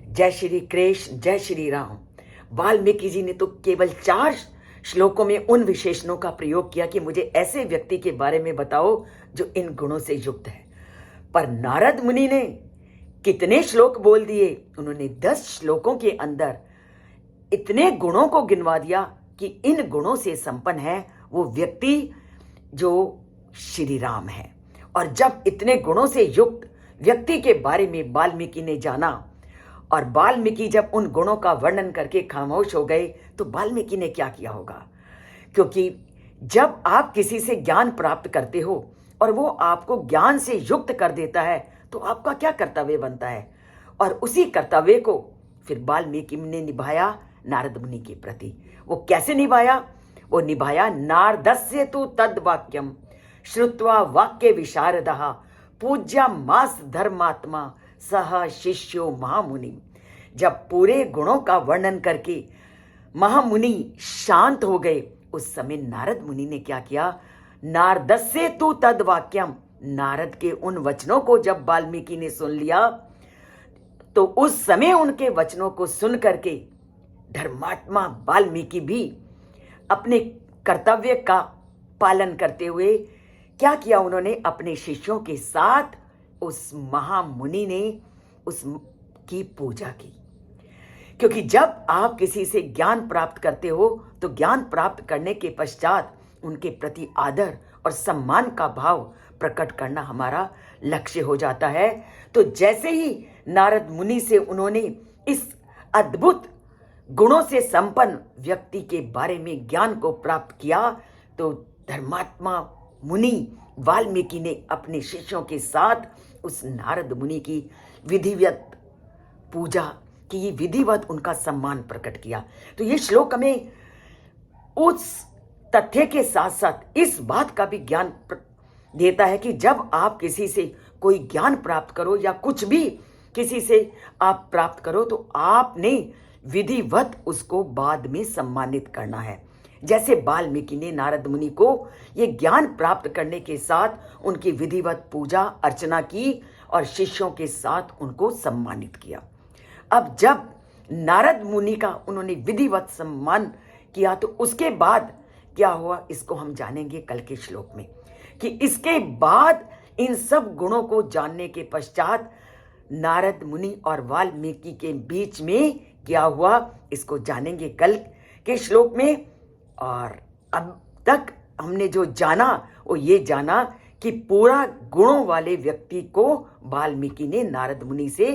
जय श्री कृष्ण, जय श्री राम। वाल्मीकि जी ने तो केवल 4 श्लोकों में उन विशेषणों का प्रयोग किया कि मुझे ऐसे व्यक्ति के बारे में बताओ जो इन गुणों से युक्त है। पर नारद मुनि ने कितने श्लोक बोल दिए। उन्होंने 10 श्लोकों के अंदर इतने गुणों को गिनवा दिया कि इन गुणों से संपन्न है वो व्यक्ति जो श्री राम है। और जब इतने गुणों से युक्त व्यक्ति के बारे में वाल्मीकि ने जाना और वाल्मीकि जब उन गुणों का वर्णन करके खामोश हो गए तो वाल्मीकि ने क्या किया होगा। क्योंकि जब आप किसी से ज्ञान प्राप्त करते हो और वो आपको ज्ञान से युक्त कर देता है तो आपका क्या कर्तव्य बनता है। और उसी कर्तव्य को फिर वाल्मीकि ने निभाया नारद मुनि के प्रति। वो कैसे निभाया? वो निभाया नारदस्य तु तद वाक्यम श्रुत्वा वाक्य विशारदः पूज्या मास धर्मात्मा सह शिष्यो महामुनि। जब पूरे गुणों का वर्णन करके महामुनि शांत हो गए उस समय नारद मुनि ने क्या किया? नारदस्य तु तद वाक्यम, नारद के उन वचनों को जब वाल्मीकि ने सुन लिया तो उस समय उनके वचनों को सुन करके धर्मात्मा वाल्मीकि भी अपने कर्तव्य का पालन करते हुए क्या किया? उन्होंने अपने शिष्यों के साथ उस महामुनि ने उसकी पूजा की। क्योंकि जब आप किसी से ज्ञान प्राप्त करते हो तो ज्ञान प्राप्त करने के पश्चात उनके प्रति आदर और सम्मान का भाव प्रकट करना हमारा लक्ष्य हो जाता है। तो जैसे ही नारद मुनि से उन्होंने इस अद्भुत गुणों से संपन्न व्यक्ति के बारे में ज्ञान को प्राप्त किया तो धर्मात्मा मुनि वाल्मीकि ने अपने शिष्यों के साथ उस नारद मुनि की विधिवत पूजा की, विधिवत उनका सम्मान प्रकट किया। तो ये श्लोक हमें उस तथ्य के साथ साथ इस बात का भी ज्ञान देता है कि जब आप किसी से कोई ज्ञान प्राप्त करो या कुछ भी किसी से आप प्राप्त करो तो आपने विधिवत उसको बाद में सम्मानित करना है। जैसे वाल्मीकि ने नारद मुनि को ये ज्ञान प्राप्त करने के साथ उनकी विधिवत पूजा अर्चना की और शिष्यों के साथ उनको सम्मानित किया। अब जब नारद मुनि का उन्होंने विधिवत सम्मान किया तो उसके बाद क्या हुआ इसको हम जानेंगे कल के श्लोक में। कि इसके बाद इन सब गुणों को जानने के पश्चात नारद मुनि और वाल्मीकि के बीच में क्या हुआ इसको जानेंगे कल के श्लोक में। और अब तक हमने जो जाना वो ये जाना कि पूरा गुणों वाले व्यक्ति को वाल्मीकि ने नारद मुनि से